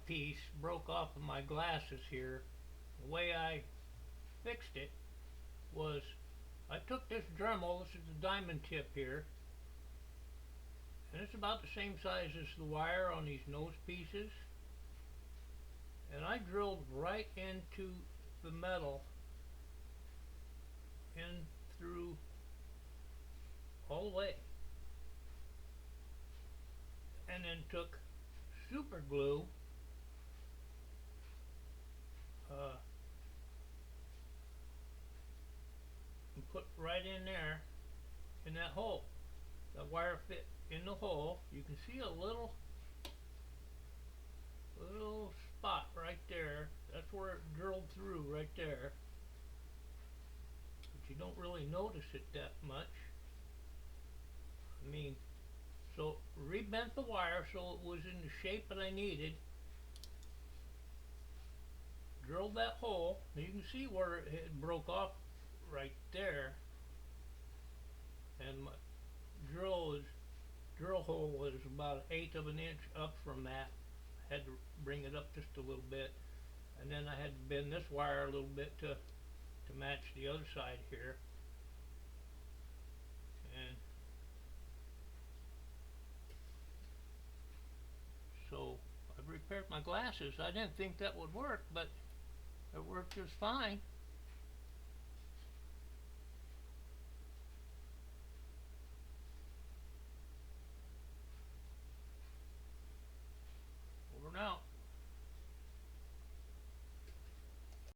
piece broke off of my glasses here. The way I fixed it was I took this Dremel, this is the diamond tip here, and it's about the same size as the wire on these nose pieces, and I drilled right into the metal, in through all the way, and then took super glue, uh, and put right in there in that hole. The wire fit in the hole. You can see a little spot right there. That's where it drilled through right there. But you don't really notice it that much. I mean, so rebent the wire so it was in the shape that I needed. Drilled that hole. You can see where it broke off right there. And my drill hole is about 1/8 of an inch up from that. Had to bring it up just a little bit, and then I had to bend this wire a little bit to match the other side here. And so I've repaired my glasses. I didn't think that would work, but it worked just fine.